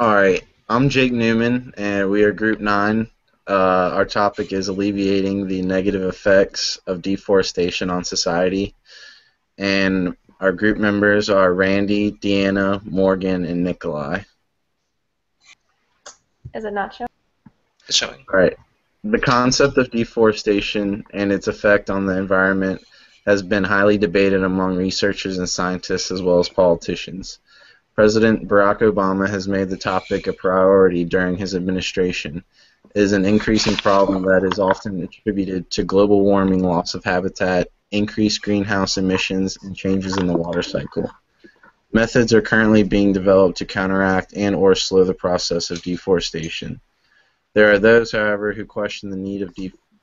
All right, I'm Jake Newman, and we are Group 9. Our topic is alleviating the negative effects of deforestation on society. And our group members are Randy, Deanna, Morgan, and Nikolai. Is it not showing? It's showing. All right, the concept of deforestation and its effect on the environment has been highly debated among researchers and scientists as well as politicians. President Barack Obama has made the topic a priority during his administration. It is an increasing problem that is often attributed to global warming, loss of habitat, increased greenhouse emissions, and changes in the water cycle. Methods are currently being developed to counteract and or slow the process of deforestation. There are those, however, who question the need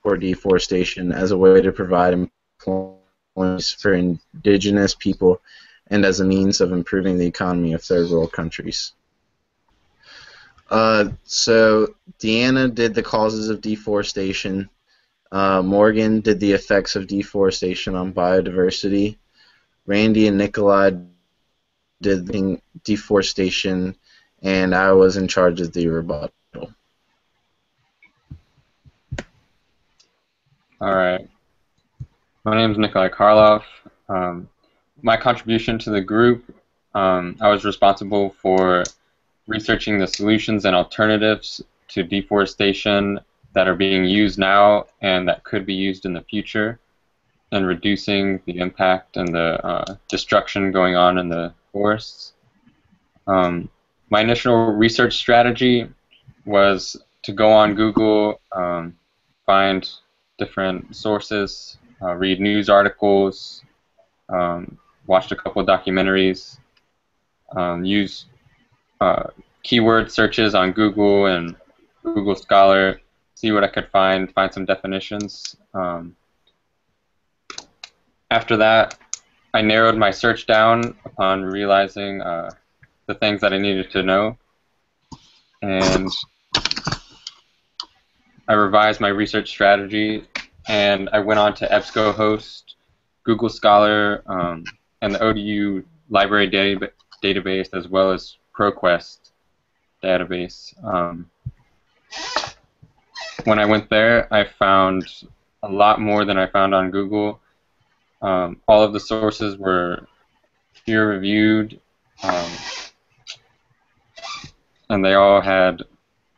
for deforestation as a way to provide employment for indigenous people and as a means of improving the economy of third world countries. So Deanna did the causes of deforestation. Morgan did the effects of deforestation on biodiversity. Randy and Nikolai did the deforestation, and I was in charge of the rebuttal. All right. My name is Nikolai Karloff. My contribution to the group, I was responsible for researching the solutions and alternatives to deforestation that are being used now and that could be used in the future, and reducing the impact and the destruction going on in the forests. My initial research strategy was to go on Google, find different sources, read news articles, watched a couple of documentaries, use keyword searches on Google and Google Scholar, see what I could find some definitions. After that, I narrowed my search down upon realizing the things that I needed to know, and I revised my research strategy, and I went on to EBSCOhost, Google Scholar, and the ODU library database, as well as ProQuest database. When I went there, I found a lot more than I found on Google. All of the sources were peer-reviewed, and they all had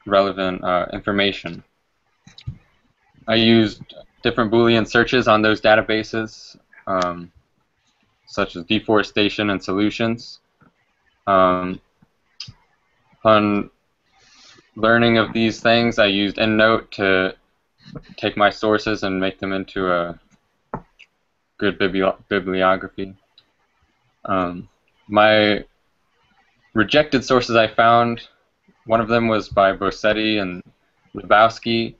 relevant information. I used different Boolean searches on those databases, such as deforestation and solutions. Upon learning of these things, I used EndNote to take my sources and make them into a good bibliography. My rejected sources I found, one of them was by Bossetti and Lebowski.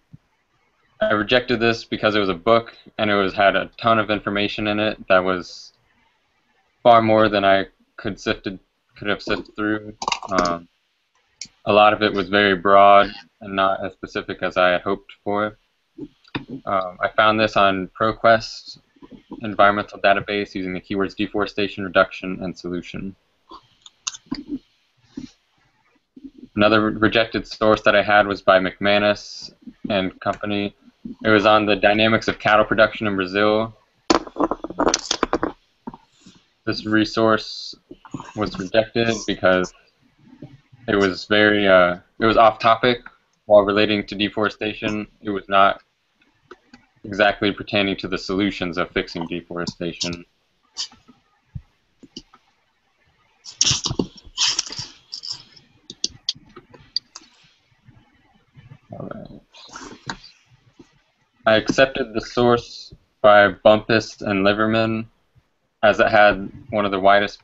I rejected this because it was a book and it had a ton of information in it that was far more than I could have sifted through. A lot of it was very broad and not as specific as I had hoped for. I found this on ProQuest environmental database using the keywords deforestation, reduction, and solution. Another rejected source that I had was by McManus and company. It was on the dynamics of cattle production in Brazil. This resource was rejected because it was it was off topic while relating to deforestation. It was not exactly pertaining to the solutions of fixing deforestation. All right. I accepted the source by Bumpus and Liverman, as it had one of the widest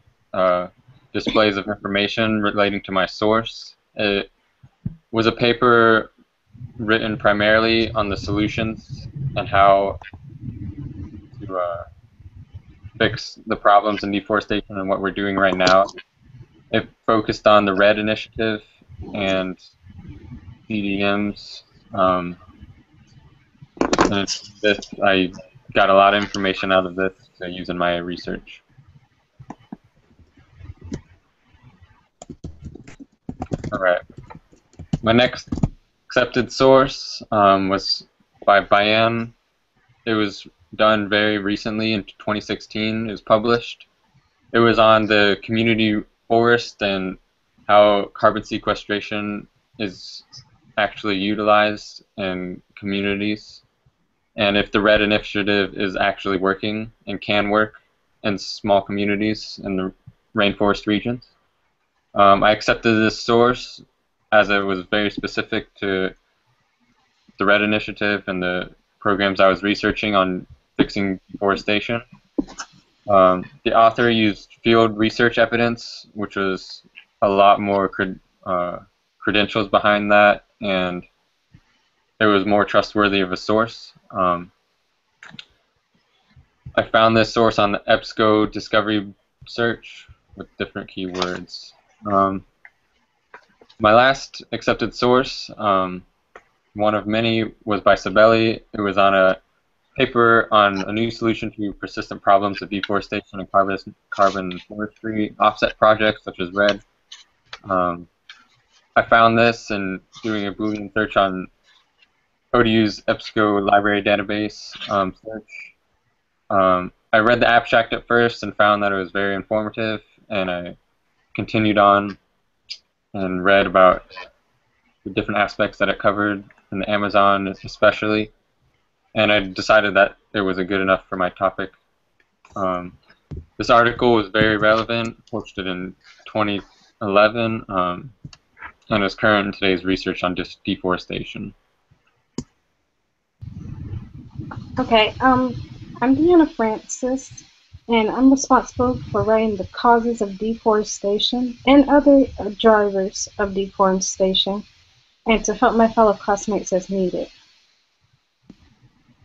displays of information relating to my source. It was a paper written primarily on the solutions and how to fix the problems in deforestation and what we're doing right now. It focused on the RED initiative and CDMs. And I got a lot of information out of this to use in my research. All right. My next accepted source was by Bayan. It was done very recently in 2016. It was published. It was on the community forest and how carbon sequestration is actually utilized in communities, and if the RED initiative is actually working and can work in small communities in the rainforest regions. I accepted this source as it was very specific to the RED initiative and the programs I was researching on fixing deforestation. The author used field research evidence, which was a lot more credentials behind that, and it was more trustworthy of a source. I found this source on the EBSCO discovery search with different keywords. My last accepted source, one of many, was by Sabelli. It was on a paper on a new solution to persistent problems of deforestation and carbon forestry offset projects such as RED. I found this in doing a Boolean search on ODU's EBSCO library database search. I read the abstract at first and found that it was very informative, and I continued on and read about the different aspects that it covered in the Amazon especially, and I decided that it was good enough for my topic. This article was very relevant, posted in 2011, and is current in today's research on deforestation. Okay, I'm Deanna Francis, and I'm responsible for writing the causes of deforestation and other drivers of deforestation, and to help my fellow classmates as needed.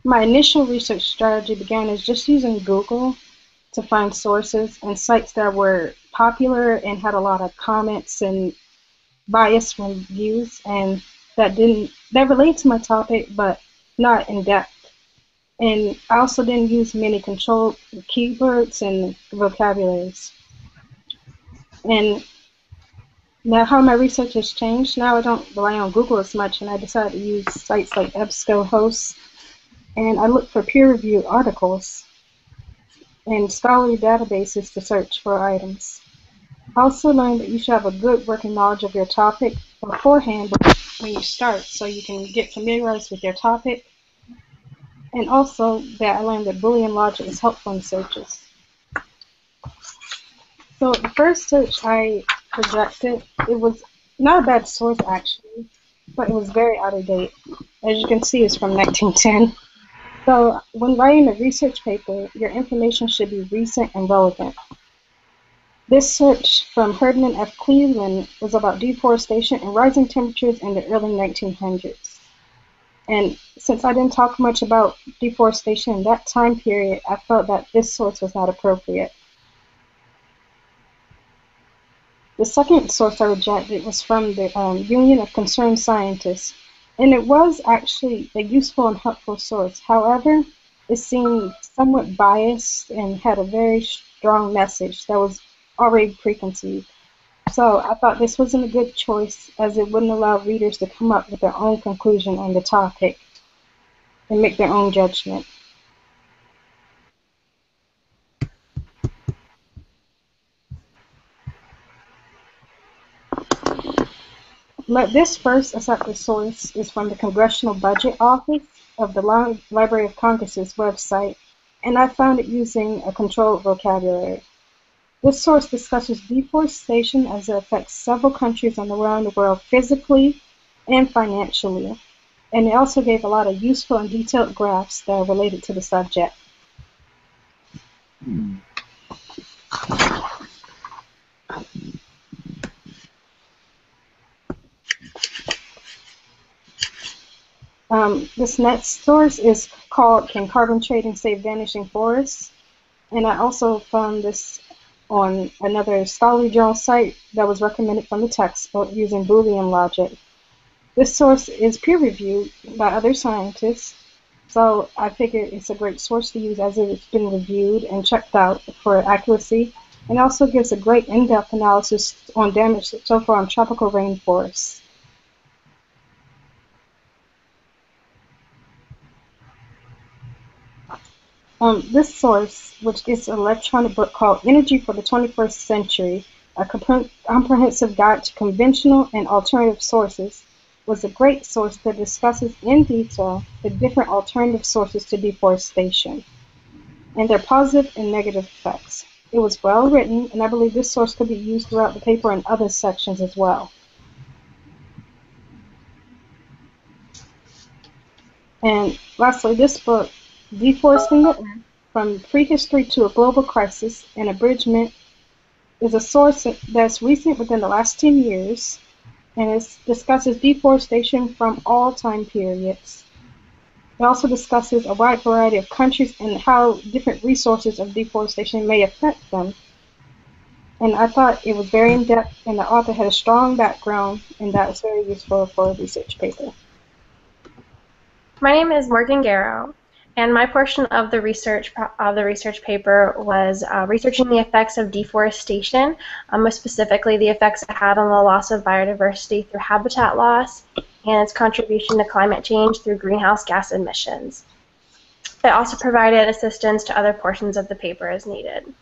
My initial research strategy began as just using Google to find sources and sites that were popular and had a lot of comments and biased reviews, and that related to my topic, but not in depth. And I also didn't use many controlled keywords and vocabularies. And now how my research has changed, now I don't rely on Google as much, and I decided to use sites like EBSCO hosts, and I look for peer-reviewed articles and scholarly databases to search for items. I also learned that you should have a good working knowledge of your topic beforehand when you start, so you can get familiarized with your topic. And also that I learned that Boolean logic is helpful in searches. So the first search I rejected, it was not a bad source actually, but it was very out of date. As you can see, it's from 1910. So when writing a research paper, your information should be recent and relevant. This search from Herdman F. Cleveland was about deforestation and rising temperatures in the early 1900s. And since I didn't talk much about deforestation in that time period, I felt that this source was not appropriate. The second source I rejected was from the Union of Concerned Scientists, and it was actually a useful and helpful source. However, it seemed somewhat biased and had a very strong message that was already preconceived. So I thought this wasn't a good choice, as it wouldn't allow readers to come up with their own conclusion on the topic and make their own judgment. This first accepted source is from the Congressional Budget Office of the Library of Congress's website, and I found it using a controlled vocabulary. This source discusses deforestation as it affects several countries around the world physically and financially, and it also gave a lot of useful and detailed graphs that are related to the subject. This next source is called Can Carbon Trading Save Vanishing Forests? And I also found this on another scholarly journal site that was recommended from the textbook using Boolean logic. This source is peer-reviewed by other scientists, so I figured it's a great source to use as it's been reviewed and checked out for accuracy. and also gives a great in-depth analysis on damage so far on tropical rainforests. This source, which is an electronic book called Energy for the 21st Century, a comprehensive guide to conventional and alternative sources, was a great source that discusses in detail the different alternative sources to deforestation and their positive and negative effects. It was well written, and I believe this source could be used throughout the paper in other sections as well. And lastly, this book, Deforesting the Earth, From Prehistory to a Global Crisis, An Abridgment, is a source that's recent within the last 10 years, and it discusses deforestation from all time periods. It also discusses a wide variety of countries and how different resources of deforestation may affect them. And I thought it was very in-depth, and the author had a strong background, and that was very useful for a research paper. My name is Morgan Garrow, and my portion of the research paper was researching the effects of deforestation, most specifically the effects it had on the loss of biodiversity through habitat loss and its contribution to climate change through greenhouse gas emissions. It also provided assistance to other portions of the paper as needed.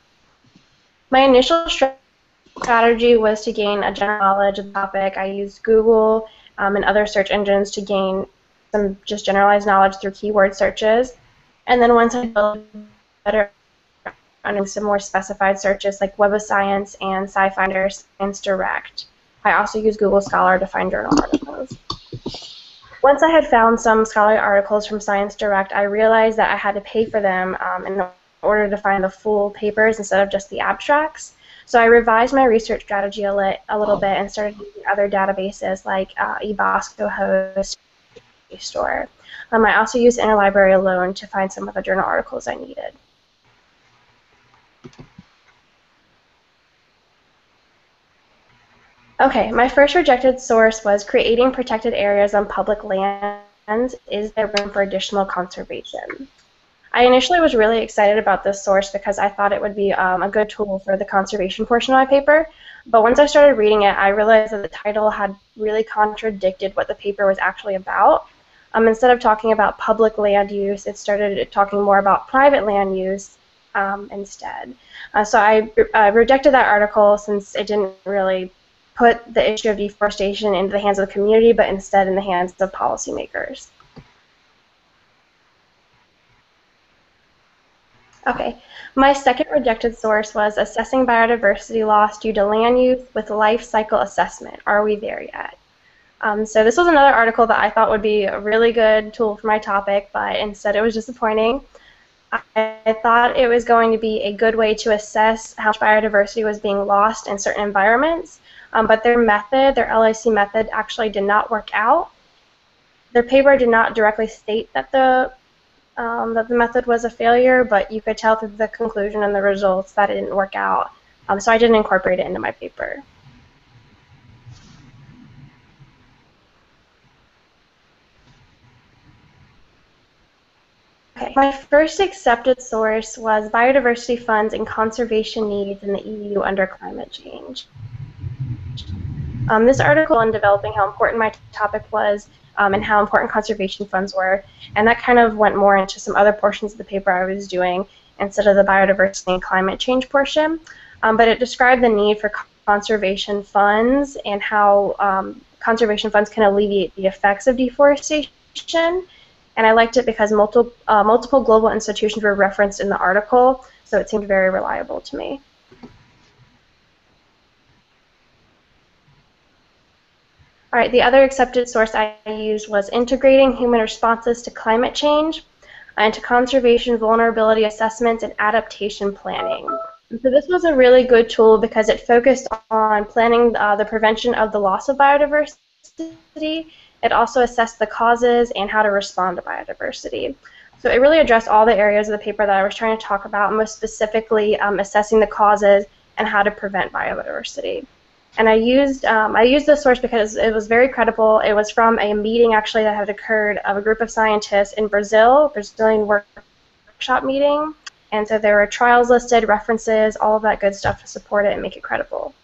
My initial strategy was to gain a general knowledge of the topic. I used Google and other search engines to gain some just generalized knowledge through keyword searches. And then once I built better under some more specified searches like Web of Science and SciFinder, Science Direct. I also use Google Scholar to find journal articles. Once I had found some scholarly articles from Science Direct, I realized that I had to pay for them in order to find the full papers instead of just the abstracts. So I revised my research strategy a little bit and started using other databases like eBosco Store. I also used Interlibrary Alone to find some of the journal articles I needed. Okay, my first rejected source was creating protected areas on public lands. Is there room for additional conservation? I initially was really excited about this source because I thought it would be a good tool for the conservation portion of my paper. But once I started reading it, I realized that the title had really contradicted what the paper was actually about. Instead of talking about public land use, it started talking more about private land use instead. So I rejected that article since it didn't really put the issue of deforestation into the hands of the community, but instead in the hands of policymakers. Okay, my second rejected source was assessing biodiversity loss due to land use with life cycle assessment. Are we there yet? So this was another article that I thought would be a really good tool for my topic, but instead it was disappointing. I thought it was going to be a good way to assess how much biodiversity was being lost in certain environments, but their method, their LIC method, actually did not work out. Their paper did not directly state that the method was a failure, but you could tell through the conclusion and the results that it didn't work out. So I didn't incorporate it into my paper. Okay. My first accepted source was biodiversity funds and conservation needs in the EU under climate change. This article on developing how important my topic was and how important conservation funds were, and that kind of went more into some other portions of the paper I was doing instead of the biodiversity and climate change portion. But it described the need for conservation funds and how conservation funds can alleviate the effects of deforestation. And I liked it because multiple global institutions were referenced in the article, so it seemed very reliable to me. All right, the other accepted source I used was integrating human responses to climate change and to conservation vulnerability assessments and adaptation planning. And so this was a really good tool because it focused on planning the prevention of the loss of biodiversity. It also assessed the causes and how to respond to biodiversity. So it really addressed all the areas of the paper that I was trying to talk about, most specifically assessing the causes and how to prevent biodiversity. And I used this source because it was very credible. It was from a meeting actually that had occurred of a group of scientists in Brazil, Brazilian workshop meeting. And so there were trials listed, references, all of that good stuff to support it and make it credible.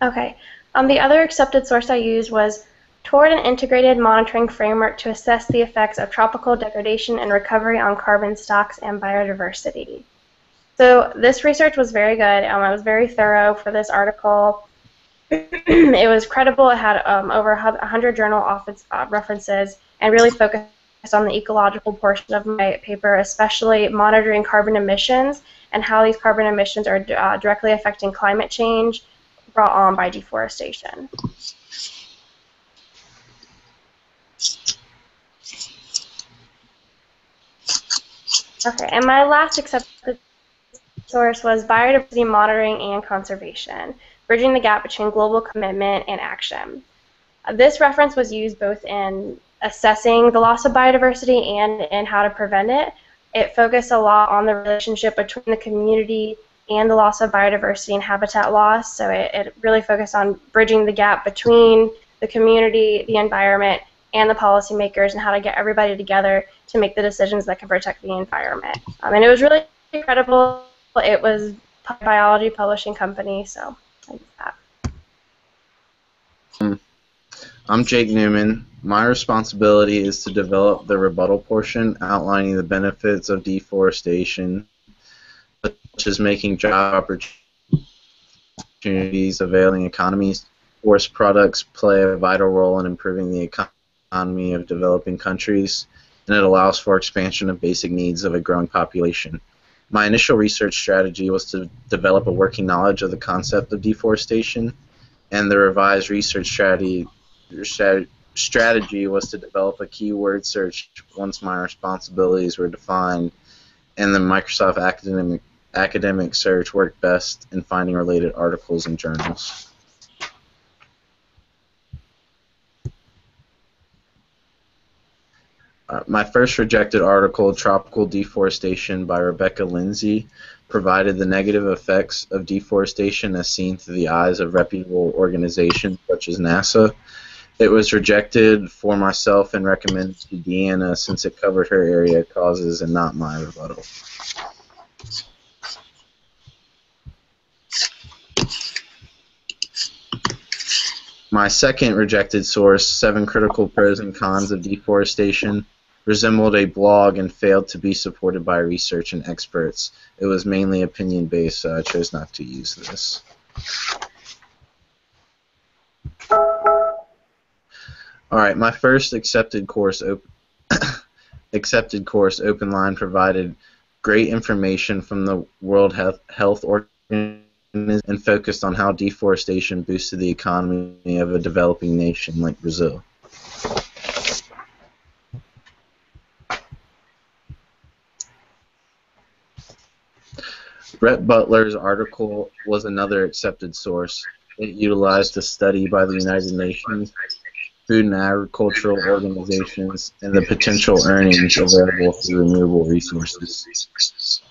Okay. The other accepted source I used was toward an integrated monitoring framework to assess the effects of tropical degradation and recovery on carbon stocks and biodiversity. So this research was very good. It was very thorough for this article. It was credible. It had over 100 journal references and really focused on the ecological portion of my paper, especially monitoring carbon emissions and how these carbon emissions are directly affecting climate change brought on by deforestation. Okay, and my last accepted source was biodiversity monitoring and conservation, bridging the gap between global commitment and action. This reference was used both in assessing the loss of biodiversity and in how to prevent it. It focused a lot on the relationship between the community and the loss of biodiversity and habitat loss, so it really focused on bridging the gap between the community, the environment, and the policymakers and how to get everybody together to make the decisions that can protect the environment. And it was really incredible. It was a biology publishing company, so I used that. I'm Jake Newman. My responsibility is to develop the rebuttal portion outlining the benefits of deforestation, such as making job opportunities, availing economies. Forest products play a vital role in improving the economy of developing countries, and it allows for expansion of basic needs of a growing population. My initial research strategy was to develop a working knowledge of the concept of deforestation, and the revised research strategy was to develop a keyword search once my responsibilities were defined, and the Microsoft academic search worked best in finding related articles and journals. My first rejected article, Tropical Deforestation by Rebecca Lindsay, provided the negative effects of deforestation as seen through the eyes of reputable organizations such as NASA. It was rejected for myself and recommended to Deanna since it covered her area of causes and not my rebuttal. My second rejected source, 7 Critical Pros and Cons of Deforestation, resembled a blog and failed to be supported by research and experts. It was mainly opinion-based, so I chose not to use this. Alright, my first accepted course, Open Line, provided great information from the World Health Organization and focused on how deforestation boosted the economy of a developing nation like Brazil. Brett Butler's article was another accepted source. It utilized a study by the United Nations, Food and Agricultural Organizations, and the potential earnings available through renewable resources.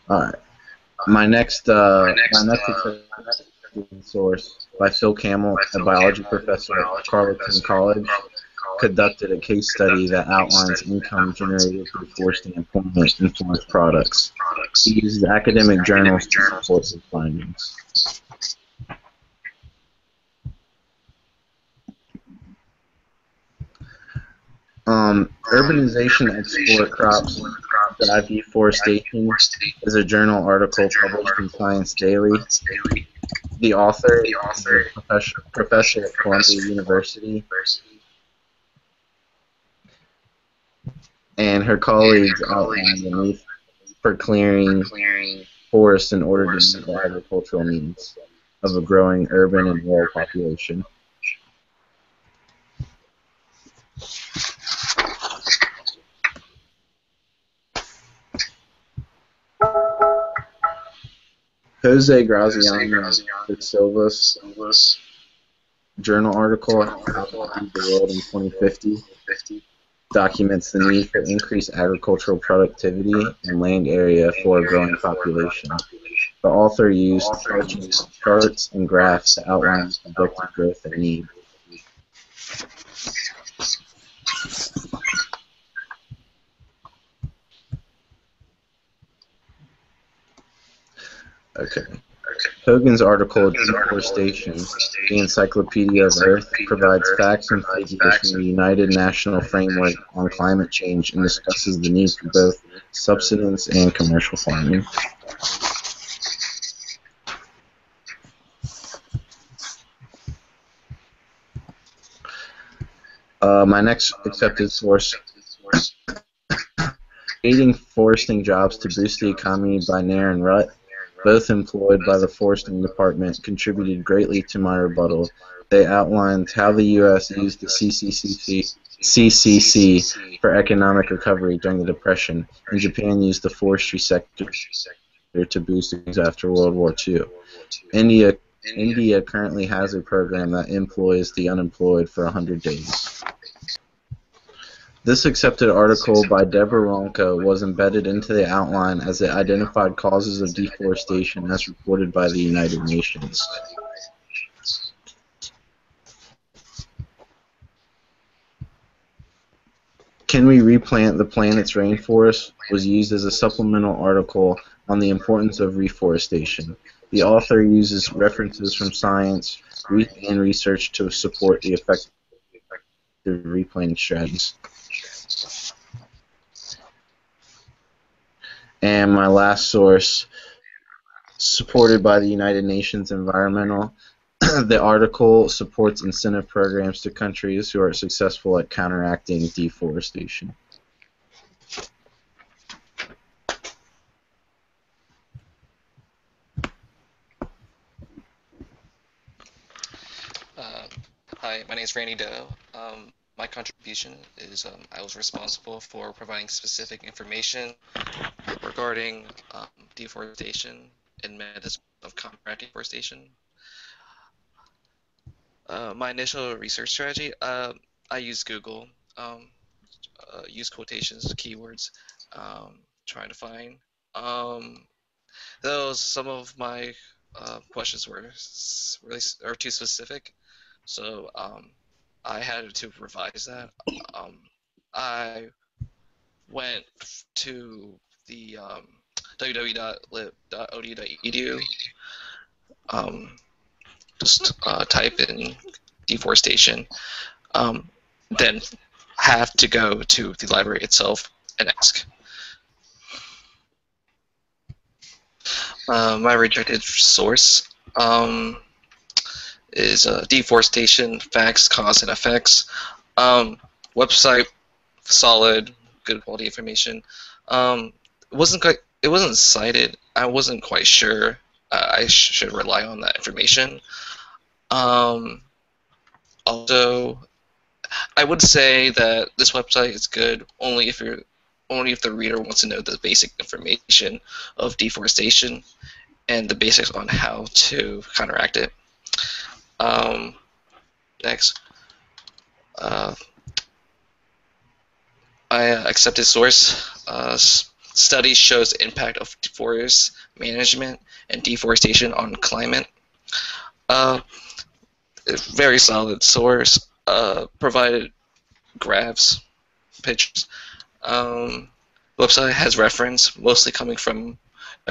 All right. My next source by Phil Camel, a biology professor at Carleton College, conducted a case study that outlines income generated through forestry employment in forest products. He used academic journals to support his findings. Urbanization Export Crops Drive Deforestation is a journal article published in Science Daily. The author is a professor at Columbia University, and her colleagues outlined the need for clearing forests in order to meet the agricultural needs of a growing urban and rural population. Jose Graziano da Silva's journal article, How to Feed the World in 2050, documents the need for increased agricultural productivity and land area for a growing population. The author used charts and graphs to outline projected growth and need. Okay. Hogan's article, Deforestation, the Encyclopedia of Earth, provides facts and figures from the United National Framework on Climate Change and discusses the need for both subsistence and commercial farming. My next accepted source, Creating Foresting Jobs to Boost the Economy by Nair and Rutt, both employed by the Foresting Department, contributed greatly to my rebuttal. They outlined how the U.S. used the CCC for economic recovery during the Depression, and Japan used the forestry sector to boost things after World War II. India currently has a program that employs the unemployed for 100 days. This accepted article by Deborah Ronco was embedded into the outline as it identified causes of deforestation as reported by the United Nations. Can We Replant the Planet's Rainforest was used as a supplemental article on the importance of reforestation. The author uses references from science and research to support the effective replanting strategies. And my last source, supported by the United Nations Environmental, the article supports incentive programs to countries who are successful at counteracting deforestation. Hi, my name is Randy Doe. My contribution is I was responsible for providing specific information regarding deforestation and methods of combating deforestation. My initial research strategy, I used Google, use quotations, keywords, trying to find. Though some of my questions were really too specific, so I had to revise that. I went to the www.lib.odu.edu, just type in deforestation, then have to go to the library itself and ask. My rejected source is Deforestation, Facts, Cause, and Effects. Website, solid, good quality information. It wasn't cited. I wasn't quite sure I should rely on that information. Also, I would say that this website is good only if the reader wants to know the basic information of deforestation and the basics on how to counteract it. Next, I accepted source. Study shows the impact of forest management and deforestation on climate. Very solid source. Provided graphs, pictures. Website has reference, mostly coming from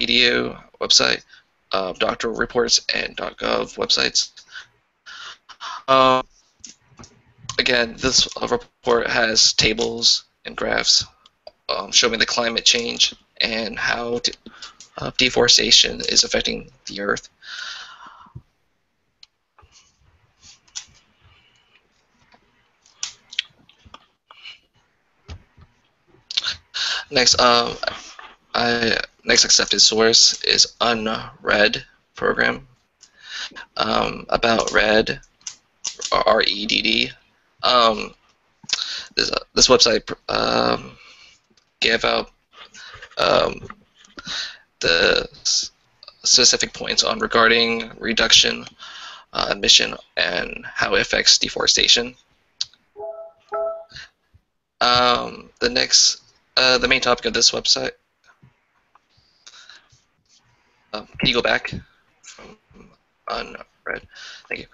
EDU website, doctoral reports, and .gov websites. Again, this report has tables and graphs showing the climate change and how deforestation is affecting the earth. Next, next accepted source is Unread program. About RED, REDD. This website gave out the specific points on regarding reduction, emission, and how it affects deforestation. The main topic of this website. Can you go back from unread? Thank you.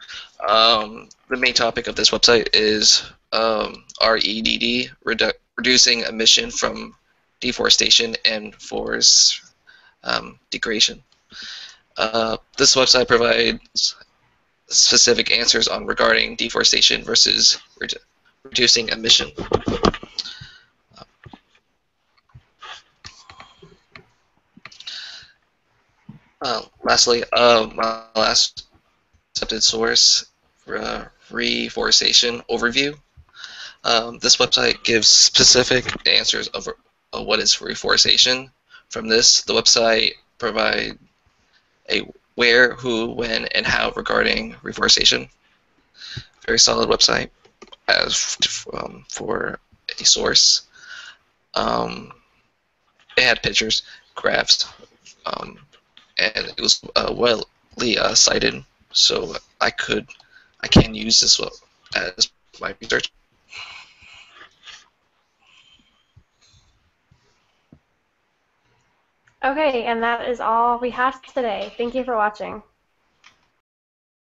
The main topic of this website is REDD, reducing emission from deforestation and forest degradation. This website provides specific answers on regarding deforestation versus reducing emission. Lastly, my last accepted source, reforestation overview. This website gives specific answers of what is reforestation. From this, the website provides a where, who, when, and how regarding reforestation. Very solid website as for a source. It had pictures, graphs, and it was widely cited, so I can use this as my research. Okay, and that is all we have today. Thank you for watching.